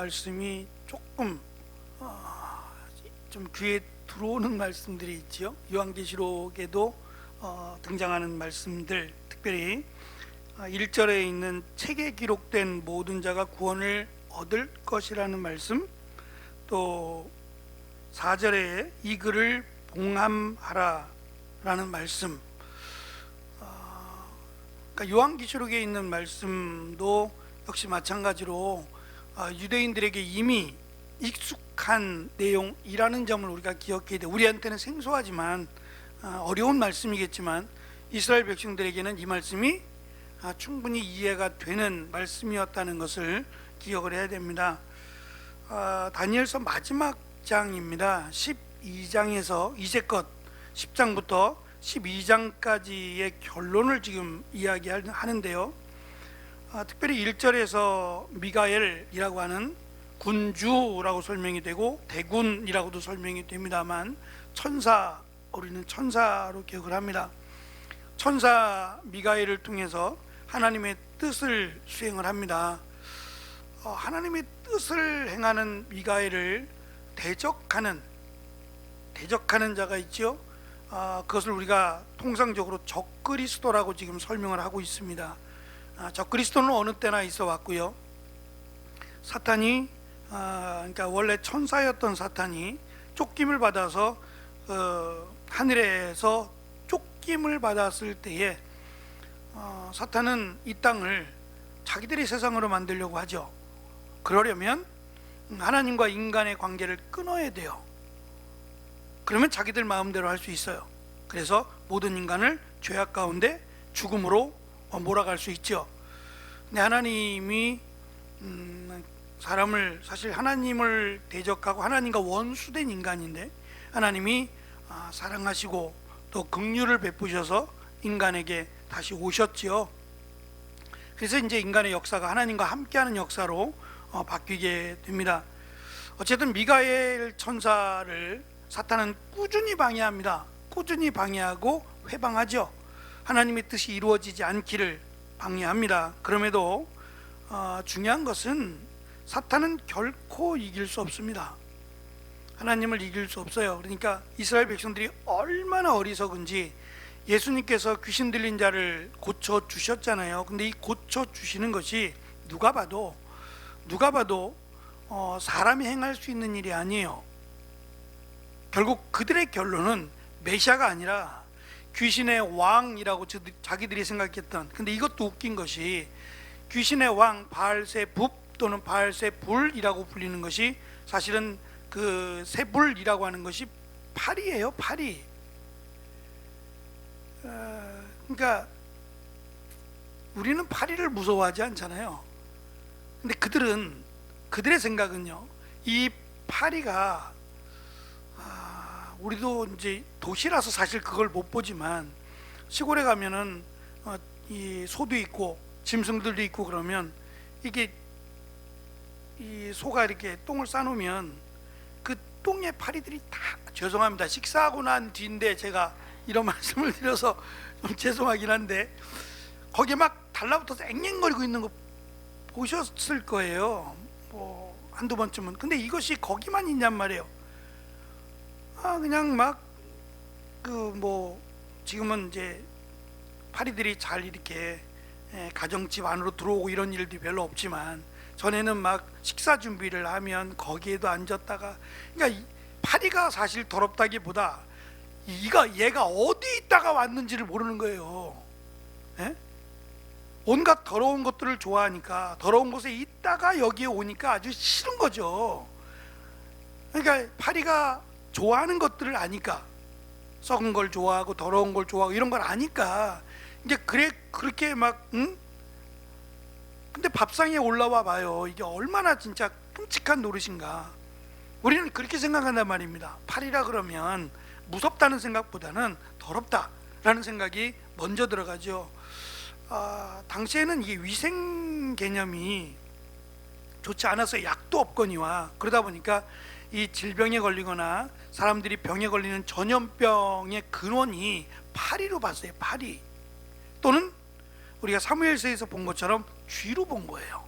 말씀이 조금 좀 귀에 들어오는 말씀들이 있지요. 요한계시록에도 등장하는 말씀들, 특별히 1절에 있는 책에 기록된 모든 자가 구원을 얻을 것이라는 말씀, 또 4절에 이 글을 봉함하라 라는 말씀. 그러니까 요한계시록에 있는 말씀도 역시 마찬가지로 유대인들에게 이미 익숙한 내용이라는 점을 우리가 기억해야 돼. 우리한테는 생소하지만 어려운 말씀이겠지만 이스라엘 백성들에게는 이 말씀이 충분히 이해가 되는 말씀이었다는 것을 기억을 해야 됩니다. 다니엘서 마지막 장입니다. 12장에서 이제껏 10장부터 12장까지의 결론을 지금 이야기하는데요. 특별히 1절에서 미가엘이라고 하는 군주라고 설명이 되고 대군이라고도 설명이 됩니다만 천사, 우리는 천사로 기억을 합니다. 천사 미가엘을 통해서 하나님의 뜻을 수행을 합니다. 하나님의 뜻을 행하는 미가엘을 대적하는 자가 있죠. 그것을 우리가 통상적으로 적그리스도라고 지금 설명을 하고 있습니다. 적그리스도는 어느 때나 있어 왔고요. 사탄이 그러니까 원래 천사였던 사탄이 쫓김을 받아서 하늘에서 쫓김을 받았을 때에 사탄은 이 땅을 자기들의 세상으로 만들려고 하죠. 그러려면 하나님과 인간의 관계를 끊어야 돼요. 그러면 자기들 마음대로 할 수 있어요. 그래서 모든 인간을 죄악 가운데 죽음으로 몰아갈 수 있죠. 근데 하나님이 사람을, 사실 하나님을 대적하고 하나님과 원수된 인간인데 하나님이 사랑하시고 또 긍휼을 베푸셔서 인간에게 다시 오셨지요. 그래서 이제 인간의 역사가 하나님과 함께하는 역사로 바뀌게 됩니다. 어쨌든 미가엘 천사를 사탄은 꾸준히 방해합니다. 꾸준히 방해하고 회방하죠. 하나님의 뜻이 이루어지지 않기를 방해합니다. 그럼에도 중요한 것은 사탄은 결코 이길 수 없습니다. 하나님을 이길 수 없어요. 그러니까 이스라엘 백성들이 얼마나 어리석은지 예수님께서 귀신 들린 자를 고쳐 주셨잖아요. 근데 이 고쳐 주시는 것이 누가 봐도 사람이 행할 수 있는 일이 아니에요. 결국 그들의 결론은 메시아가 아니라 귀신의 왕이라고 자기들이 생각했던. 근데 이것도 웃긴 것이 귀신의 왕 바알세붑 또는 바알세불이라고 불리는 것이 사실은 그 세불이라고 하는 것이 파리예요. 파리. 그러니까 우리는 파리를 무서워하지 않잖아요. 근데 그들의 생각은요, 이 파리가 우리도 이제 도시라서 사실 그걸 못 보지만 시골에 가면은 이 소도 있고 짐승들도 있고 그러면 이게 이 소가 이렇게 똥을 싸놓으면 그 똥에 파리들이 다, 죄송합니다, 식사하고 난 뒤인데 제가 이런 말씀을 드려서 좀 죄송하긴 한데 거기에 막 달라붙어서 앵앵거리고 있는 거 보셨을 거예요. 뭐 한두 번쯤은. 근데 이것이 거기만 있냔 말이에요. 그냥 막 뭐 지금은 이제 파리들이 잘 이렇게 가정집 안으로 들어오고 이런 일들이 별로 없지만 전에는 막 식사 준비를 하면 거기에도 앉았다가, 그러니까 파리가 사실 더럽다기보다 얘가 어디 있다가 왔는지를 모르는 거예요. 온갖 더러운 것들을 좋아하니까 더러운 곳에 있다가 여기에 오니까 아주 싫은 거죠. 그러니까 파리가 좋아하는 것들을 아니까, 썩은 걸 좋아하고 더러운 걸 좋아하고 이런 걸 아니까 이제 그렇게 막 근데 밥상에 올라와 봐요. 이게 얼마나 진짜 끔찍한 노릇인가. 우리는 그렇게 생각한단 말입니다. 파리라 그러면 무섭다는 생각보다는 더럽다라는 생각이 먼저 들어가죠. 당시에는 이 위생 개념이 좋지 않아서 약도 없거니와 그러다 보니까 이 질병에 걸리거나 사람들이 병에 걸리는 전염병의 근원이 파리로 봤어요. 파리. 또는 우리가 사무엘서에서 본 것처럼 쥐로 본 거예요.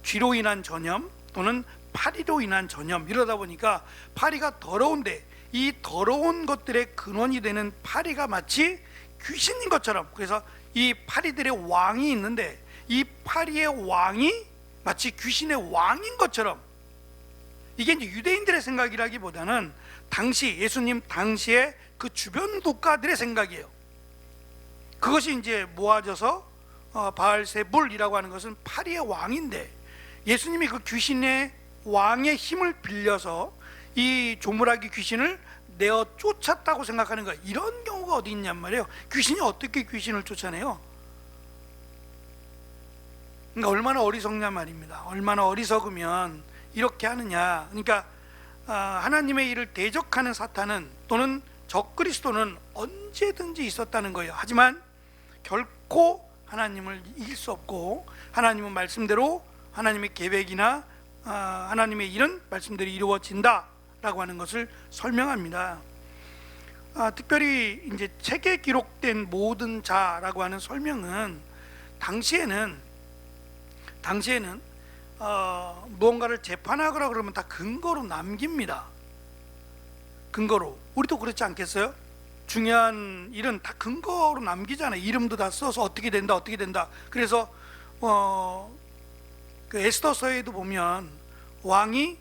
쥐로 인한 전염 또는 파리로 인한 전염, 이러다 보니까 파리가 더러운데 이 더러운 것들의 근원이 되는 파리가 마치 귀신인 것처럼, 그래서 이 파리들의 왕이 있는데 이 파리의 왕이 마치 귀신의 왕인 것처럼, 이게 이제 유대인들의 생각이라기보다는 당시 예수님 당시에 그 주변 국가들의 생각이에요. 그것이 이제 모아져서 바알세불이라고 하는 것은 파리의 왕인데, 예수님이 그 귀신의 왕의 힘을 빌려서 이 조물아기 귀신을 내어 쫓았다고 생각하는 거예요. 이런 경우가 어디 있냔 말이에요. 귀신이 어떻게 귀신을 쫓아내요? 그러니까 얼마나 어리석냐 말입니다. 얼마나 어리석으면 이렇게 하느냐. 그러니까 하나님의 일을 대적하는 사탄은 또는 적그리스도는 언제든지 있었다는 거예요. 하지만 결코 하나님을 이길 수 없고, 하나님은 말씀대로 하나님의 계획이나 하나님의 일은 말씀대로 이루어진다라고 하는 것을 설명합니다. 특별히 이제 책에 기록된 모든 자라고 하는 설명은 당시에는 무언가를 재판하거나 그러면 다 근거로 남깁니다. 근거로. 우리도 그렇지 않겠어요? 중요한 일은 다 근거로 남기잖아요. 이름도 다 써서 어떻게 된다. 그래서 그 에스더서에도 보면 왕이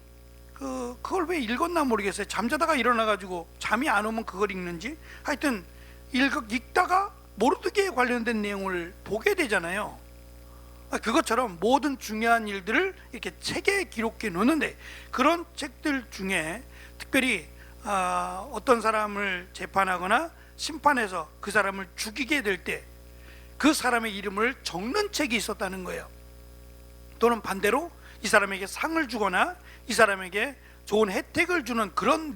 그걸 왜 읽었나 모르겠어요. 잠자다가 일어나가지고 잠이 안 오면 그걸 읽는지, 하여튼 읽다가 모르드게에 관련된 내용을 보게 되잖아요. 그것처럼 모든 중요한 일들을 이렇게 책에 기록해 놓는데, 그런 책들 중에 특별히 어떤 사람을 재판하거나 심판해서 그 사람을 죽이게 될 때 그 사람의 이름을 적는 책이 있었다는 거예요. 또는 반대로 이 사람에게 상을 주거나 이 사람에게 좋은 혜택을 주는 그런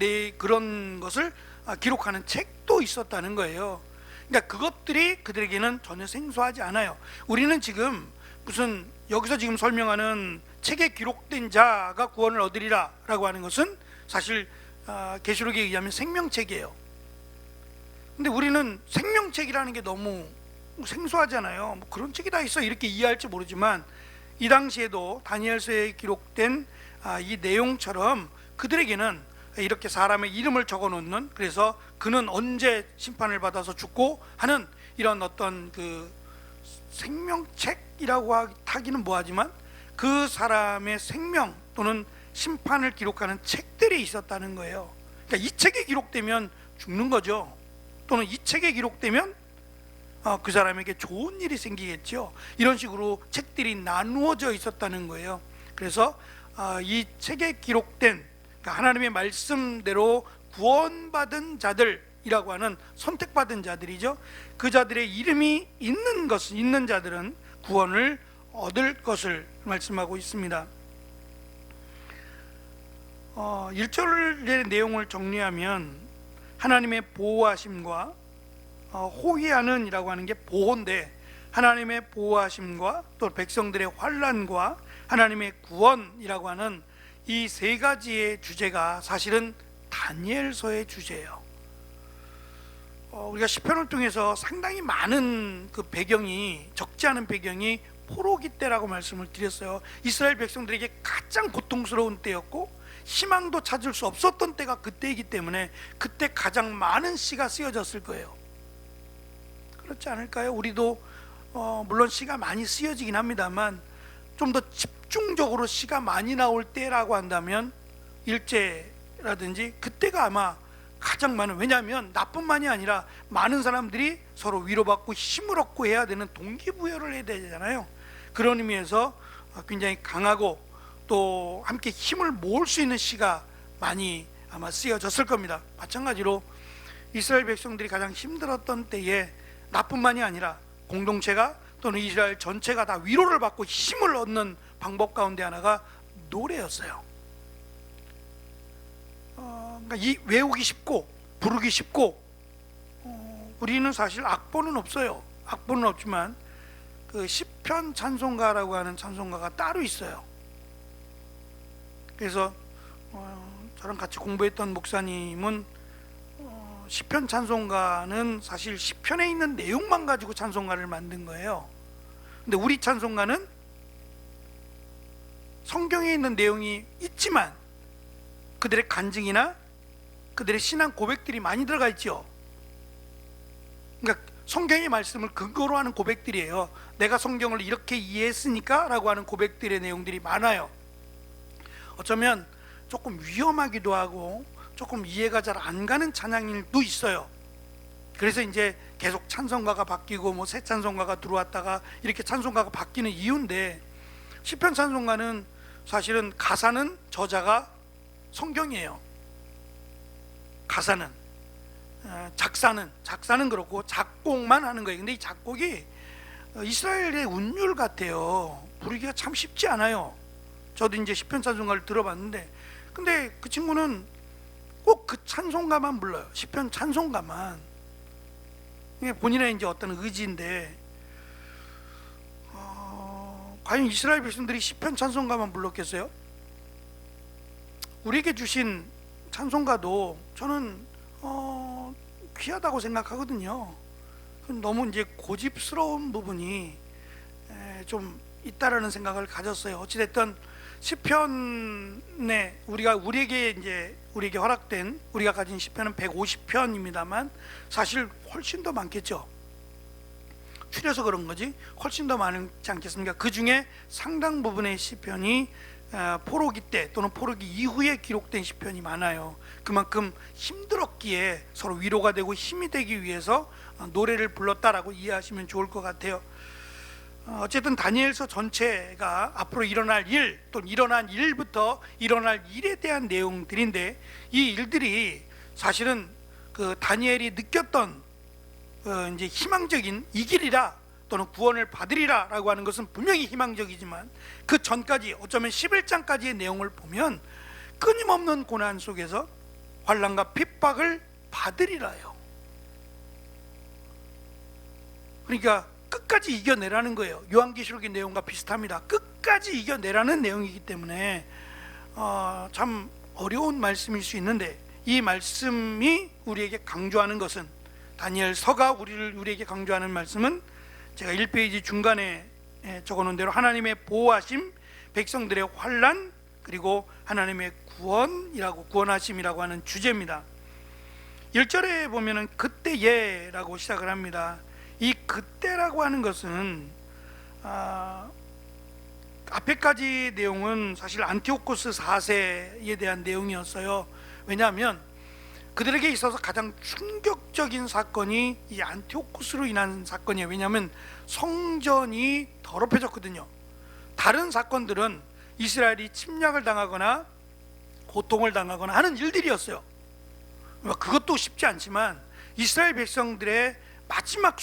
것을 기록하는 책도 있었다는 거예요. 그러니까 그것들이 그들에게는 전혀 생소하지 않아요. 우리는 지금 무슨 여기서 지금 설명하는 책에 기록된 자가 구원을 얻으리라 라고 하는 것은 사실 계시록에 의하면 생명책이에요. 근데 우리는 생명책이라는 게 너무 생소하잖아요. 뭐 그런 책이 다 있어 이렇게 이해할지 모르지만, 이 당시에도 다니엘서에 기록된 이 내용처럼 그들에게는 이렇게 사람의 이름을 적어 놓는, 그래서 그는 언제 심판을 받아서 죽고 하는 이런 어떤 그 생명책이라고 하기는 뭐하지만 그 사람의 생명 또는 심판을 기록하는 책들이 있었다는 거예요. 그러니까 이 책에 기록되면 죽는 거죠. 또는 이 책에 기록되면 그 사람에게 좋은 일이 생기겠죠. 이런 식으로 책들이 나누어져 있었다는 거예요. 그래서 이 책에 기록된, 그러니까 하나님의 말씀대로 구원받은 자들이라고 하는 선택받은 자들이죠. 그 자들의 이름이 있는 자들은 구원을 얻을 것을 말씀하고 있습니다. 1절의 내용을 정리하면 하나님의 보호하심과 호위하는 이라고 하는 게 보호인데, 하나님의 보호하심과 또 백성들의 환난과 하나님의 구원이라고 하는 이 세 가지의 주제가 사실은 다니엘서의 주제예요. 우리가 시편을 통해서 상당히 많은 그 배경이, 적지 않은 배경이 포로기 때라고 말씀을 드렸어요. 이스라엘 백성들에게 가장 고통스러운 때였고 희망도 찾을 수 없었던 때가 그때이기 때문에 그때 가장 많은 시가 쓰여졌을 거예요. 그렇지 않을까요? 우리도 물론 시가 많이 쓰여지긴 합니다만, 좀 더 집중적으로 시가 많이 나올 때라고 한다면 일제라든지 그때가 아마 가장 많은, 왜냐하면 나뿐만이 아니라 많은 사람들이 서로 위로받고 힘을 얻고 해야 되는 동기부여를 해야 되잖아요. 그런 의미에서 굉장히 강하고 또 함께 힘을 모을 수 있는 시가 많이 아마 쓰여졌을 겁니다. 마찬가지로 이스라엘 백성들이 가장 힘들었던 때에 나뿐만이 아니라 공동체가 또는 이스라엘 전체가 다 위로를 받고 힘을 얻는 방법 가운데 하나가 노래였어요. 그러니까 외우기 쉽고 부르기 쉽고, 우리는 사실 악보는 없어요. 악보는 없지만 그 시편 찬송가라고 하는 찬송가가 따로 있어요. 그래서 저랑 같이 공부했던 목사님은 시편 찬송가는 사실 시편에 있는 내용만 가지고 찬송가를 만든 거예요. 근데 우리 찬송가는 성경에 있는 내용이 있지만 그들의 간증이나 그들의 신앙 고백들이 많이 들어가 있죠. 그러니까 성경의 말씀을 근거로 하는 고백들이에요. 내가 성경을 이렇게 이해했으니까 라고 하는 고백들의 내용들이 많아요. 어쩌면 조금 위험하기도 하고 조금 이해가 잘 안 가는 찬양일도 있어요. 그래서 이제 계속 찬송가가 바뀌고 뭐 새 찬송가가 들어왔다가 이렇게 찬송가가 바뀌는 이유인데, 시편 찬송가는 사실은 가사는 저자가 성경이에요. 가사는, 작사는 그렇고 작곡만 하는 거예요. 근데 이 작곡이 이스라엘의 운율 같아요. 부르기가 참 쉽지 않아요. 저도 이제 시편 찬송가를 들어봤는데, 근데 그 친구는 꼭 그 찬송가만 불러요. 시편 찬송가만. 이게 본인의 이제 어떤 의지인데, 과연 이스라엘 백성들이 시편 찬송가만 불렀겠어요? 우리에게 주신 찬송가도 저는 귀하다고 생각하거든요. 너무 이제 고집스러운 부분이 좀 있다라는 생각을 가졌어요. 어찌됐든 시편에 우리에게 허락된, 우리가 가진 시편은 150편입니다만 사실 훨씬 더 많겠죠. 추려서 그런 거지 훨씬 더 많지 않겠습니까? 그 중에 상당 부분의 시편이 포로기 때 또는 포로기 이후에 기록된 시편이 많아요. 그만큼 힘들었기에 서로 위로가 되고 힘이 되기 위해서 노래를 불렀다라고 이해하시면 좋을 것 같아요. 어쨌든 다니엘서 전체가 앞으로 일어날 일, 또 일어난 일부터 일어날 일에 대한 내용들인데, 이 일들이 사실은 그 다니엘이 느꼈던 이제 희망적인 이 길이라 또는 구원을 받으리라 라고 하는 것은 분명히 희망적이지만, 그 전까지 어쩌면 11장까지의 내용을 보면 끊임없는 고난 속에서 환난과 핍박을 받으리라요. 그러니까 끝까지 이겨내라는 거예요. 요한계시록의 내용과 비슷합니다. 끝까지 이겨내라는 내용이기 때문에 참 어려운 말씀일 수 있는데, 이 말씀이 우리에게 강조하는 것은, 다니엘서가 우리에게 강조하는 말씀은 제가 1페이지 중간에 적어놓은 대로 하나님의 보호하심, 백성들의 환난, 그리고 하나님의 구원하심이라고 하는 주제입니다. 1절에 보면은 그때예라고 시작을 합니다. 이 그때라고 하는 것은 앞에까지 내용은 사실 안티오코스 4세에 대한 내용이었어요. 왜냐하면 그들에게 있어서 가장 충격적인 사건이 이 안티오코스로 인한 사건이에요. 왜냐하면 성전이 더럽혀졌거든요. 다른 사건들은 이스라엘이 침략을 당하거나 고통을 당하거나 하는 일들이었어요. 그것도 쉽지 않지만 이스라엘 백성들의 마지막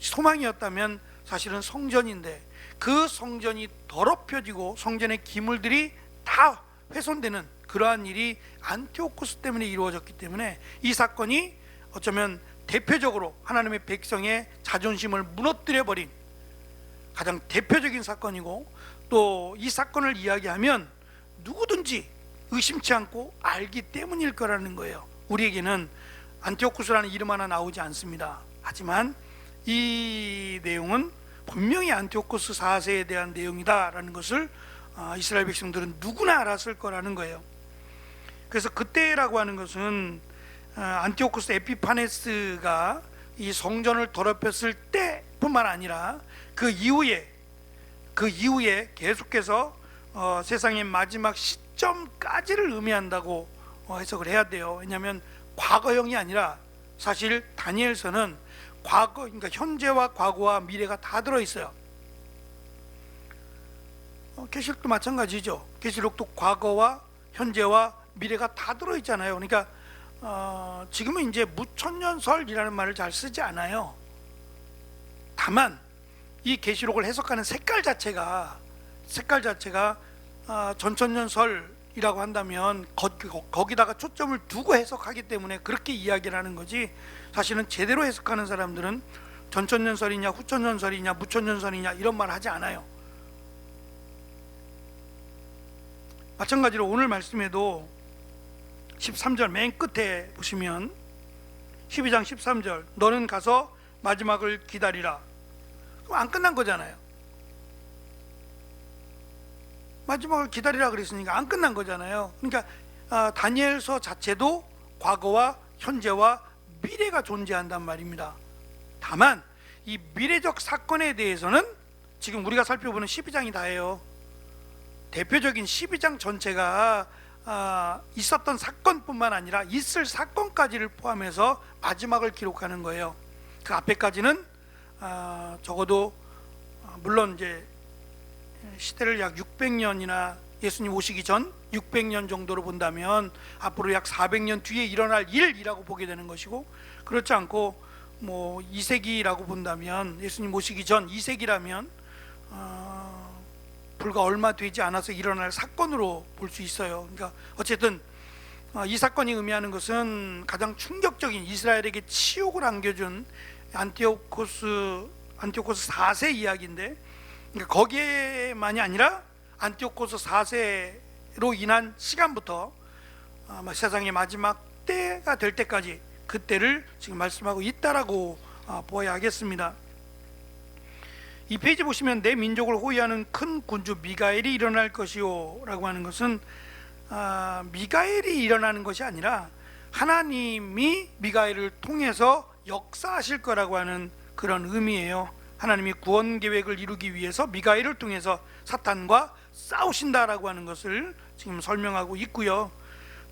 소망이었다면 사실은 성전인데, 그 성전이 더럽혀지고 성전의 기물들이 다 훼손되는 그러한 일이 안티오코스 때문에 이루어졌기 때문에, 이 사건이 어쩌면 대표적으로 하나님의 백성의 자존심을 무너뜨려버린 가장 대표적인 사건이고, 또 이 사건을 이야기하면 누구든지 의심치 않고 알기 때문일 거라는 거예요. 우리에게는 안티오코스라는 이름 하나 나오지 않습니다. 하지만 이 내용은 분명히 안티오코스 4세에 대한 내용이다라는 것을 이스라엘 백성들은 누구나 알았을 거라는 거예요. 그래서 그때라고 하는 것은 안티오코스 에피파네스가 이 성전을 더럽혔을 때뿐만 아니라 그 이후에 계속해서 세상의 마지막 시점까지를 의미한다고 해석을 해야 돼요. 왜냐하면 과거형이 아니라 사실 다니엘서는 그러니까 현재와 과거와 미래가 다 들어있어요. 계시록도 마찬가지죠. 계시록도 과거와 현재와 미래가 다 들어있잖아요. 그러니까 지금은 이제 무천년설이라는 말을 잘 쓰지 않아요. 다만 이 계시록을 해석하는 색깔 자체가 전천년설이라고 한다면 거기다가 초점을 두고 해석하기 때문에 그렇게 이야기를 하는 거지, 사실은 제대로 해석하는 사람들은 전천년설이냐 후천년설이냐 무천년설이냐 이런 말 하지 않아요. 마찬가지로 오늘 말씀에도 13절 맨 끝에 보시면 12장 13절 너는 가서 마지막을 기다리라. 그럼 안 끝난 거잖아요. 마지막을 기다리라 그랬으니까 안 끝난 거잖아요. 그러니까 다니엘서 자체도 과거와 현재와 미래가 존재한단 말입니다. 다만 이 미래적 사건에 대해서는 지금 우리가 살펴보는 12장이 다예요. 대표적인 12장 전체가 있었던 사건뿐만 아니라 있을 사건까지를 포함해서 마지막을 기록하는 거예요. 그 앞에까지는 적어도 물론 이제 시대를 약 600년이나 예수님 오시기 전 600년 정도로 본다면 앞으로 약 400년 뒤에 일어날 일이라고 보게 되는 것이고, 그렇지 않고 뭐 2세기라고 본다면 예수님 오시기 전 2세기라면 불과 얼마 되지 않아서 일어날 사건으로 볼 수 있어요. 그러니까 어쨌든 이 사건이 의미하는 것은 가장 충격적인 이스라엘에게 치욕을 안겨준 안티오코스 4세 이야기인데, 그러니까 거기에만이 아니라 안티오코스 4세로 인한 시간부터 세상의 마지막 때가 될 때까지 그때를 지금 말씀하고 있다라고 보아야 하겠습니다. 이 페이지 보시면 내 민족을 호위하는 큰 군주 미가엘이 일어날 것이요 라고 하는 것은 미가엘이 일어나는 것이 아니라 하나님이 미가엘을 통해서 역사하실 거라고 하는 그런 의미예요. 하나님이 구원 계획을 이루기 위해서 미가엘을 통해서 사탄과 싸우신다라고 하는 것을 지금 설명하고 있고요.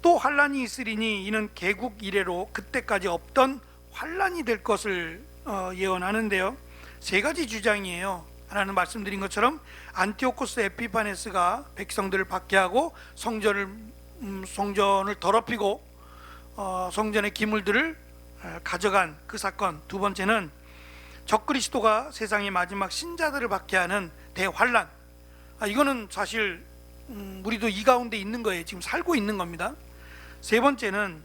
또 환란이 있으리니 이는 개국 이래로 그때까지 없던 환란이 될 것을 예언하는데요. 세 가지 주장이에요. 하나는 말씀드린 것처럼 안티오코스 에피파네스가 백성들을 박해하고 성전을 더럽히고 성전의 기물들을 가져간 그 사건. 두 번째는 적그리스도가 세상의 마지막 신자들을 박해하는 대환란. 이거는 사실 우리도 이 가운데 있는 거예요. 지금 살고 있는 겁니다. 세 번째는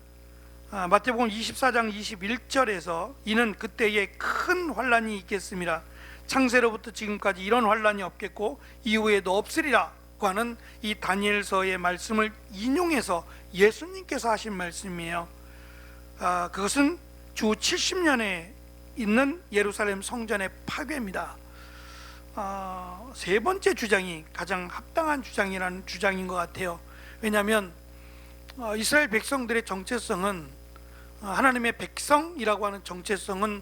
마태복음 24장 21절에서 이는 그때에 큰 환란이 있겠습니다. 창세로부터 지금까지 이런 환란이 없겠고 이후에도 없으리라고 하는 이 다니엘서의 말씀을 인용해서 예수님께서 하신 말씀이에요. 그것은 주 70년에 있는 예루살렘 성전의 파괴입니다. 세 번째 주장이 가장 합당한 주장이라는 주장인 것 같아요. 왜냐하면 이스라엘 백성들의 정체성은 하나님의 백성이라고 하는 정체성은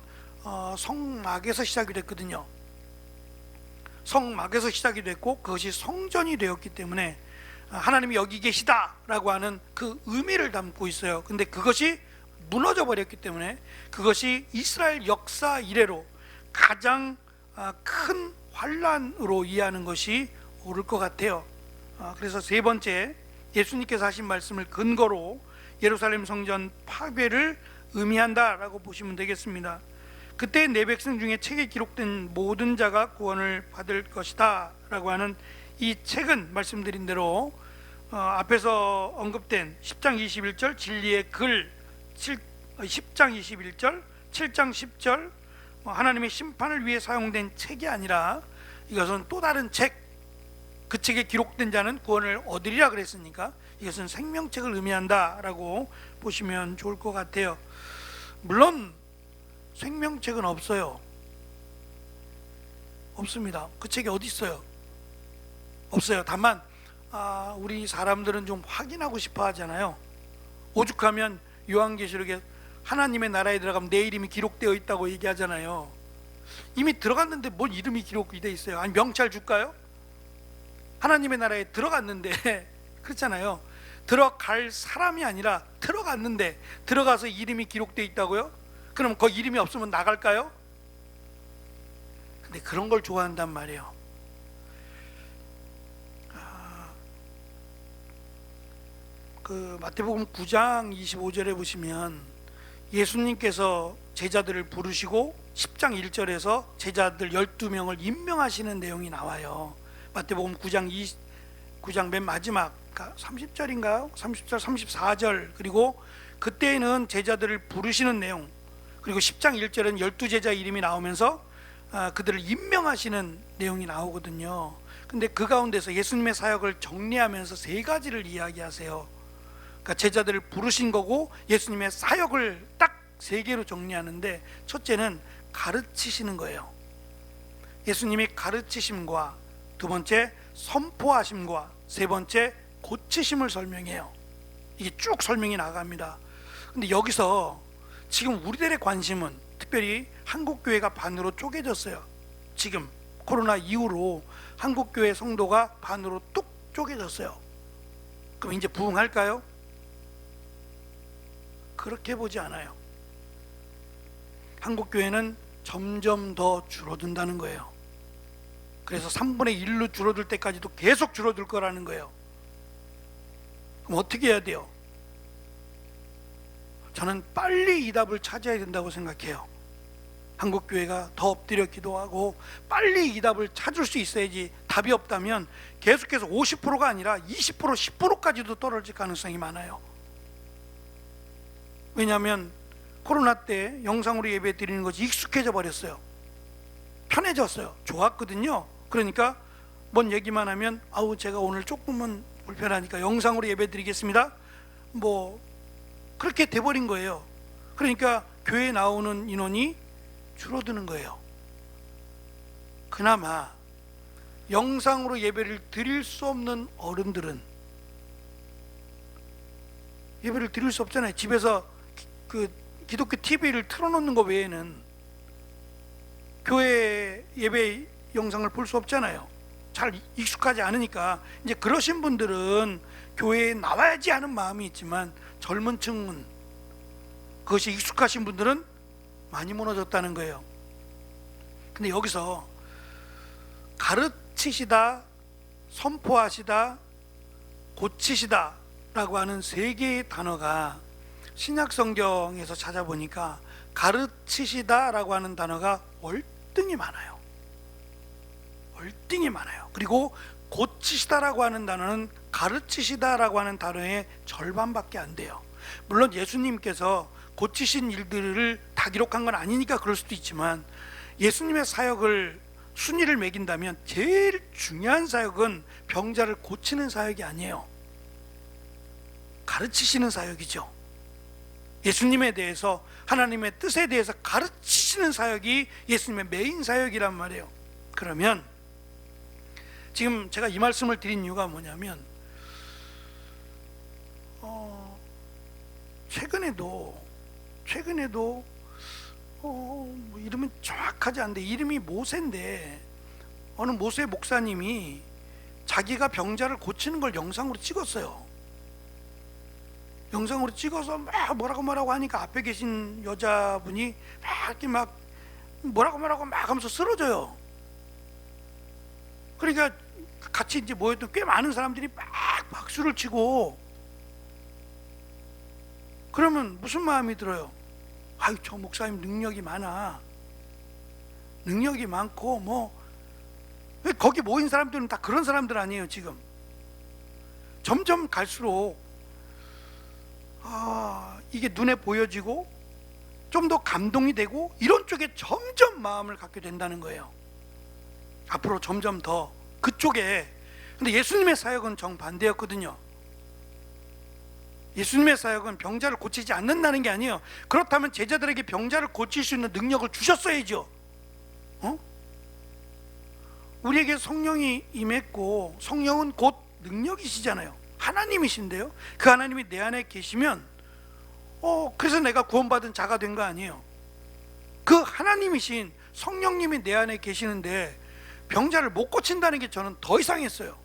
성막에서 시작이 됐거든요. 성막에서 시작이 됐고 그것이 성전이 되었기 때문에 하나님이 여기 계시다라고 하는 그 의미를 담고 있어요. 근데 그것이 무너져 버렸기 때문에 그것이 이스라엘 역사 이래로 가장 큰 환란으로 이해하는 것이 옳을 것 같아요. 그래서 세 번째, 예수님께서 하신 말씀을 근거로 예루살렘 성전 파괴를 의미한다라고 보시면 되겠습니다. 그때 내 백성 중에 책에 기록된 모든 자가 구원을 받을 것이다 라고 하는 이 책은 말씀드린 대로 앞에서 언급된 10장 21절 진리의 글 10장 21절 7장 10절 하나님의 심판을 위해 사용된 책이 아니라 이것은 또 다른 책, 그 책에 기록된 자는 구원을 얻으리라 그랬으니까 이것은 생명책을 의미한다라고 보시면 좋을 것 같아요. 물론 생명책은 없어요. 없습니다. 그 책이 어디 있어요? 없어요. 다만 우리 사람들은 좀 확인하고 싶어 하잖아요. 오죽하면 요한계시록에 하나님의 나라에 들어가면 내 이름이 기록되어 있다고 얘기하잖아요. 이미 들어갔는데 뭘 이름이 기록이 되어 있어요? 아니 명찰 줄까요? 하나님의 나라에 들어갔는데 그렇잖아요. 들어갈 사람이 아니라 들어갔는데 들어가서 이름이 기록되어 있다고요? 그럼 그 이름이 없으면 나갈까요? 근데 그런 걸 좋아한단 말이에요. 그 마태복음 9장 25절에 보시면 예수님께서 제자들을 부르시고 10장 1절에서 제자들 12명을 임명하시는 내용이 나와요. 마태복음 9장 맨 마지막 30절인가요? 30절 34절 그리고 그때에는 제자들을 부르시는 내용, 그리고 10장 1절은 12제자 이름이 나오면서 그들을 임명하시는 내용이 나오거든요. 근데 그 가운데서 예수님의 사역을 정리하면서 세 가지를 이야기하세요. 그러니까 제자들을 부르신 거고 예수님의 사역을 딱 세 개로 정리하는데, 첫째는 가르치시는 거예요. 예수님이 가르치심과 두 번째 선포하심과 세 번째 고치심을 설명해요. 이게 쭉 설명이 나갑니다. 근데 여기서 지금 우리들의 관심은 특별히 한국교회가 반으로 쪼개졌어요. 지금 코로나 이후로 한국교회 성도가 반으로 뚝 쪼개졌어요. 그럼 이제 부흥할까요? 그렇게 보지 않아요. 한국교회는 점점 더 줄어든다는 거예요. 그래서 3분의 1로 줄어들 때까지도 계속 줄어들 거라는 거예요. 그럼 어떻게 해야 돼요? 저는 빨리 이 답을 찾아야 된다고 생각해요. 한국교회가 더 엎드려 기도하고 빨리 이 답을 찾을 수 있어야지. 답이 없다면 계속해서 50%가 아니라 20%, 10%까지도 떨어질 가능성이 많아요. 왜냐하면 코로나 때 영상으로 예배 드리는 것이 익숙해져 버렸어요. 편해졌어요. 좋았거든요. 그러니까 뭔 얘기만 하면 아우 제가 오늘 조금은 불편하니까 영상으로 예배 드리겠습니다. 뭐 그렇게 돼버린 거예요. 그러니까 교회에 나오는 인원이 줄어드는 거예요. 그나마 영상으로 예배를 드릴 수 없는 어른들은 예배를 드릴 수 없잖아요. 집에서 그 기독교 TV를 틀어놓는 거 외에는 교회 예배 영상을 볼 수 없잖아요. 잘 익숙하지 않으니까. 이제 그러신 분들은 교회에 나와야지 하는 마음이 있지만 젊은 층은, 그것이 익숙하신 분들은 많이 무너졌다는 거예요. 근데 여기서 가르치시다, 선포하시다, 고치시다 라고 하는 세 개의 단어가 신약 성경에서 찾아보니까 가르치시다 라고 하는 단어가 월등히 많아요. 월등히 많아요. 그리고 고치시다 라고 하는 단어는 가르치시다 라고 하는 단어의 절반밖에 안 돼요. 물론 예수님께서 고치신 일들을 다 기록한 건 아니니까 그럴 수도 있지만 예수님의 사역을 순위를 매긴다면 제일 중요한 사역은 병자를 고치는 사역이 아니에요. 가르치시는 사역이죠. 예수님에 대해서, 하나님의 뜻에 대해서 가르치시는 사역이 예수님의 메인 사역이란 말이에요. 그러면 지금 제가 이 말씀을 드린 이유가 뭐냐면 최근에도 뭐 이름은 정확하지 않은데 이름이 모세인데 어느 모세 목사님이 자기가 병자를 고치는 걸 영상으로 찍었어요. 영상으로 찍어서 막 뭐라고 하니까 앞에 계신 여자분이 막 이렇게 막 뭐라고 막 하면서 쓰러져요. 그러니까 같이 이제 모였던 꽤 많은 사람들이 막 박수를 치고, 그러면 무슨 마음이 들어요? 아유, 저 목사님 능력이 많고 뭐 거기 모인 사람들은 다 그런 사람들 아니에요. 지금 점점 갈수록 이게 눈에 보여지고 좀 더 감동이 되고 이런 쪽에 점점 마음을 갖게 된다는 거예요. 앞으로 점점 더 그쪽에. 근데 예수님의 사역은 정반대였거든요. 예수님의 사역은 병자를 고치지 않는다는 게 아니에요. 그렇다면 제자들에게 병자를 고칠 수 있는 능력을 주셨어야죠. 우리에게 성령이 임했고 성령은 곧 능력이시잖아요. 하나님이신데요. 그 하나님이 내 안에 계시면 그래서 내가 구원받은 자가 된 거 아니에요. 그 하나님이신 성령님이 내 안에 계시는데 병자를 못 고친다는 게 저는 더 이상했어요.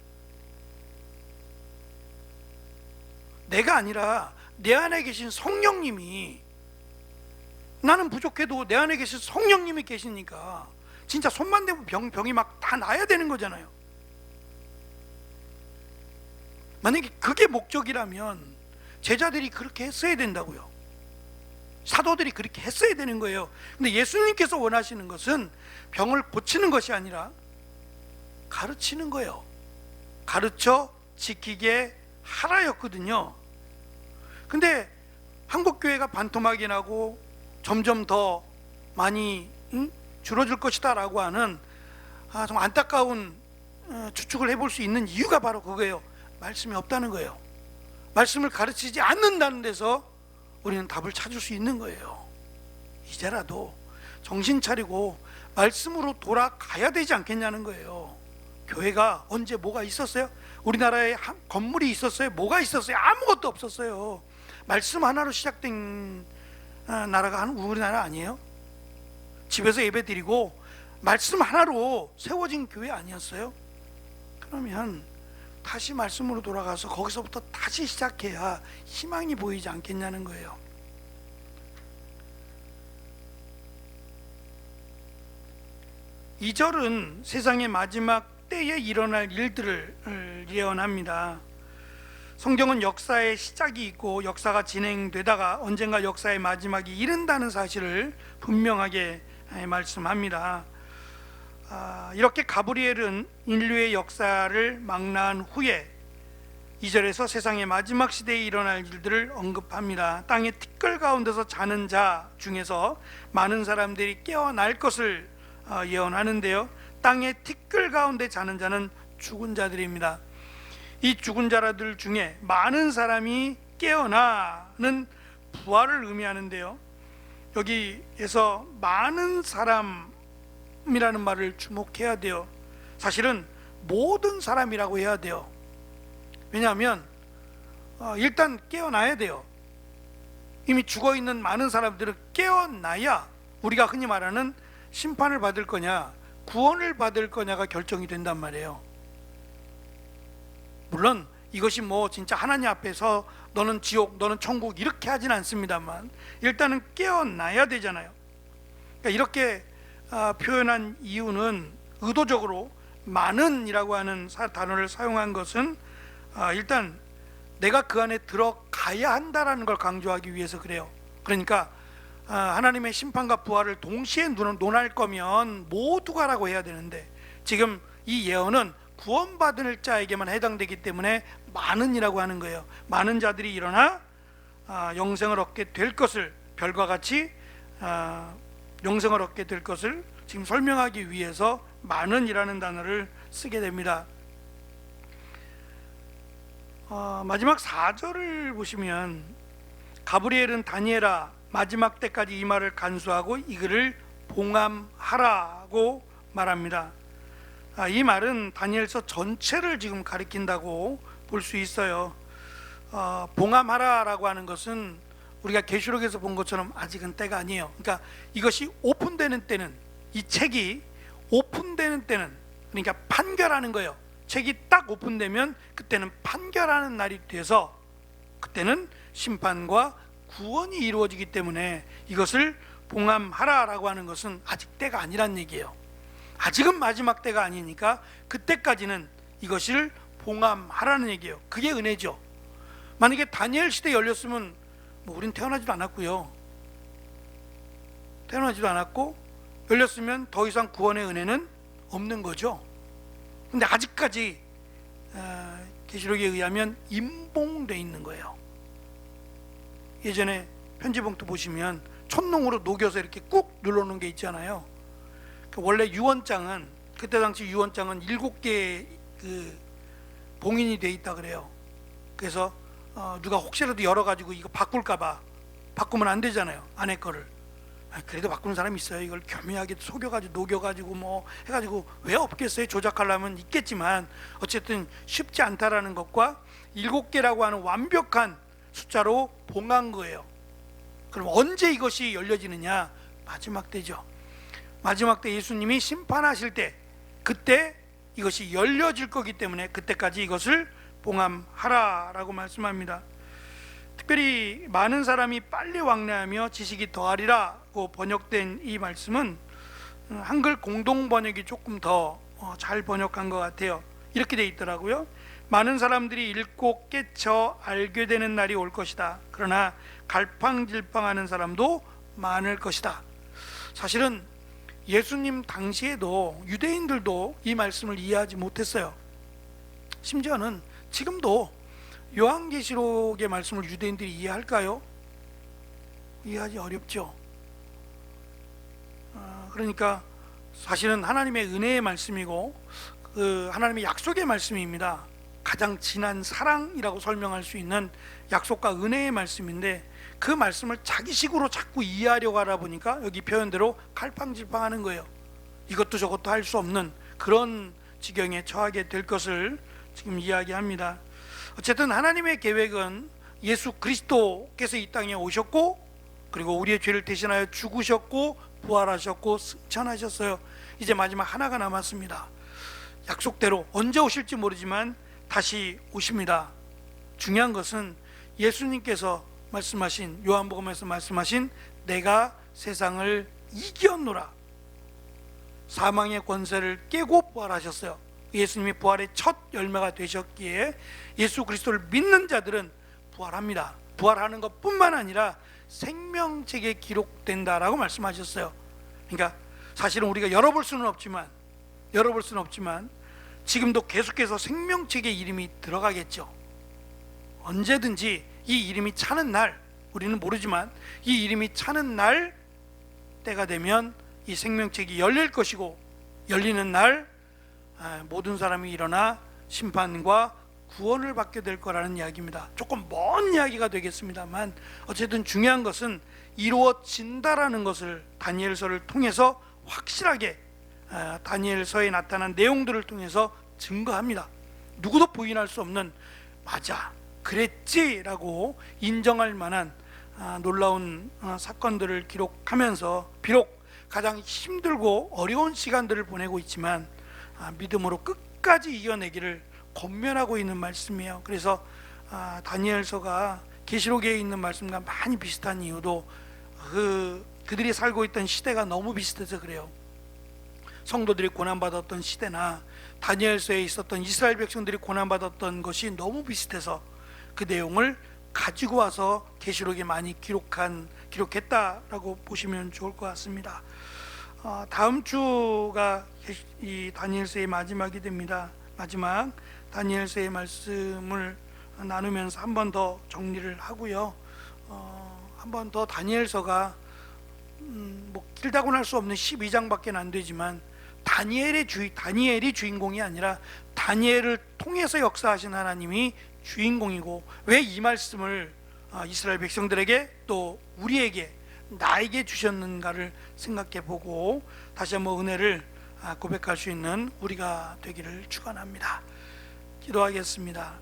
내가 아니라 내 안에 계신 성령님이, 나는 부족해도 내 안에 계신 성령님이 계시니까 진짜 손만 대면 병이 막 다 나야 되는 거잖아요. 만약에 그게 목적이라면 제자들이 그렇게 했어야 된다고요. 사도들이 그렇게 했어야 되는 거예요. 근데 예수님께서 원하시는 것은 병을 고치는 것이 아니라 가르치는 거예요. 가르쳐 지키게 하라였거든요. 근데 한국교회가 반토막이 나고 점점 더 많이 줄어들 것이다 라고 하는 정말 안타까운 추측을 해볼 수 있는 이유가 바로 그거예요. 말씀이 없다는 거예요. 말씀을 가르치지 않는다는 데서 우리는 답을 찾을 수 있는 거예요. 이제라도 정신 차리고 말씀으로 돌아가야 되지 않겠냐는 거예요. 교회가 언제 뭐가 있었어요? 우리나라에 건물이 있었어요? 뭐가 있었어요? 아무것도 없었어요. 말씀 하나로 시작된 나라가 우리나라 아니에요? 집에서 예배 드리고 말씀 하나로 세워진 교회 아니었어요? 그러면 다시 말씀으로 돌아가서 거기서부터 다시 시작해야 희망이 보이지 않겠냐는 거예요. 이 절은 세상의 마지막 때에 일어날 일들을 예언합니다. 성경은 역사의 시작이 있고 역사가 진행되다가 언젠가 역사의 마지막이 이른다는 사실을 분명하게 말씀합니다. 이렇게 가브리엘은 인류의 역사를 망라한 후에 2절에서 세상의 마지막 시대에 일어날 일들을 언급합니다. 땅의 티끌 가운데서 자는 자 중에서 많은 사람들이 깨어날 것을 예언하는데요, 땅의 티끌 가운데 자는 자는 죽은 자들입니다. 이 죽은 자들 중에 많은 사람이 깨어나는 부활을 의미하는데요, 여기에서 많은 사람이라는 말을 주목해야 돼요. 사실은 모든 사람이라고 해야 돼요. 왜냐하면 일단 깨어나야 돼요. 이미 죽어있는 많은 사람들은 깨어나야 우리가 흔히 말하는 심판을 받을 거냐 구원을 받을 거냐가 결정이 된단 말이에요. 물론 이것이 뭐 진짜 하나님 앞에서 너는 지옥 너는 천국 이렇게 하진 않습니다만 일단은 깨어나야 되잖아요. 그러니까 이렇게 표현한 이유는 의도적으로 많은이라고 하는 단어를 사용한 것은 일단 내가 그 안에 들어가야 한다라는 걸 강조하기 위해서 그래요. 그러니까 하나님의 심판과 부활을 동시에 논할 거면 모두가라고 해야 되는데 지금 이 예언은 구원받을 자에게만 해당되기 때문에 많은이라고 하는 거예요. 많은 자들이 일어나 영생을 얻게 될 것을, 별과 같이 영생을 얻게 될 것을 지금 설명하기 위해서 많은이라는 단어를 쓰게 됩니다. 마지막 4절을 보시면 가브리엘은 다니엘아 마지막 때까지 이 말을 간수하고 이 글을 봉함하라고 말합니다. 이 말은 다니엘서 전체를 지금 가리킨다고 볼 수 있어요. 봉함하라라고 하는 것은 우리가 계시록에서 본 것처럼 아직은 때가 아니에요. 그러니까 이것이 오픈되는 때는, 이 책이 오픈되는 때는, 그러니까 판결하는 거예요. 책이 딱 오픈되면 그때는 판결하는 날이 돼서 그때는 심판과 구원이 이루어지기 때문에 이것을 봉함하라라고 하는 것은 아직 때가 아니란 얘기예요. 아직은 마지막 때가 아니니까 그때까지는 이것을 봉함하라는 얘기예요. 그게 은혜죠. 만약에 다니엘 시대 열렸으면 뭐 우린 태어나지도 않았고요. 태어나지도 않았고 열렸으면 더 이상 구원의 은혜는 없는 거죠. 근데 아직까지 계시록에 의하면 임봉되어 있는 거예요. 예전에 편지봉투 보시면 촛농으로 녹여서 이렇게 꾹 눌러놓은 게 있잖아요. 원래 유언장은 그때 당시 유언장은 7개의 그 봉인이 돼 있다 그래요. 그래서 누가 혹시라도 열어가지고 이거 바꿀까봐 바꾸면 안 되잖아요. 안에 거를. 그래도 바꾸는 사람이 있어요. 이걸 교묘하게 속여가지고 녹여가지고 뭐 해가지고 왜 없겠어요? 조작하려면 있겠지만 어쨌든 쉽지 않다라는 것과 7개라고 하는 완벽한 숫자로 봉한 거예요. 그럼 언제 이것이 열려지느냐? 마지막 때죠. 마지막 때 예수님이 심판하실 때 그때 이것이 열려질 거기 때문에 그때까지 이것을 봉함하라라고 말씀합니다. 특별히 많은 사람이 빨리 왕래하며 지식이 더하리라고 번역된 이 말씀은 한글 공동 번역이 조금 더 잘 번역한 것 같아요. 이렇게 돼 있더라고요. 많은 사람들이 읽고 깨쳐 알게 되는 날이 올 것이다. 그러나 갈팡질팡하는 사람도 많을 것이다. 사실은 예수님 당시에도 유대인들도 이 말씀을 이해하지 못했어요. 심지어는 지금도 요한계시록의 말씀을 유대인들이 이해할까요? 이해하기 어렵죠. 그러니까 사실은 하나님의 은혜의 말씀이고 하나님의 약속의 말씀입니다. 가장 진한 사랑이라고 설명할 수 있는 약속과 은혜의 말씀인데 그 말씀을 자기식으로 자꾸 이해하려고 하다 보니까 여기 표현대로 갈팡질팡하는 거예요. 이것도 저것도 할 수 없는 그런 지경에 처하게 될 것을 지금 이야기합니다. 어쨌든 하나님의 계획은 예수 그리스도께서 이 땅에 오셨고, 그리고 우리의 죄를 대신하여 죽으셨고 부활하셨고 승천하셨어요. 이제 마지막 하나가 남았습니다. 약속대로 언제 오실지 모르지만 다시 오십니다. 중요한 것은 예수님께서 말씀하신, 요한복음에서 말씀하신 내가 세상을 이겼노라, 사망의 권세를 깨고 부활하셨어요. 예수님이 부활의 첫 열매가 되셨기에 예수 그리스도를 믿는 자들은 부활합니다. 부활하는 것뿐만 아니라 생명책에 기록된다라고 말씀하셨어요. 그러니까 사실은 우리가 열어볼 수는 없지만 지금도 계속해서 생명책에 이름이 들어가겠죠. 언제든지 이 이름이 차는 날, 우리는 모르지만 이 이름이 차는 날 때가 되면 이 생명책이 열릴 것이고, 열리는 날 모든 사람이 일어나 심판과 구원을 받게 될 거라는 이야기입니다. 조금 먼 이야기가 되겠습니다만 어쨌든 중요한 것은 이루어진다라는 것을 다니엘서를 통해서 확실하게, 다니엘서에 나타난 내용들을 통해서 증거합니다. 누구도 부인할 수 없는, 맞아, 그랬지라고 인정할 만한 놀라운 사건들을 기록하면서 비록 가장 힘들고 어려운 시간들을 보내고 있지만 믿음으로 끝까지 이겨내기를 권면하고 있는 말씀이에요. 그래서 다니엘서가 계시록에 있는 말씀과 많이 비슷한 이유도 그들이 살고 있던 시대가 너무 비슷해서 그래요. 성도들이 고난받았던 시대나 다니엘서에 있었던 이스라엘 백성들이 고난받았던 것이 너무 비슷해서 그 내용을 가지고 와서 계시록에 많이 기록했다라고 보시면 좋을 것 같습니다. 다음 주가 이 다니엘서의 마지막이 됩니다. 마지막 다니엘서의 말씀을 나누면서 한 번 더 정리를 하고요. 한 번 더 다니엘서가 뭐 길다고는 할 수 없는 12장밖에 안 되지만 다니엘이 주인공이 아니라 다니엘을 통해서 역사하신 하나님이 주인공이고, 왜 이 말씀을 이스라엘 백성들에게 또 우리에게, 나에게 주셨는가를 생각해 보고 다시 한번 은혜를 고백할 수 있는 우리가 되기를 축원합니다. 기도하겠습니다.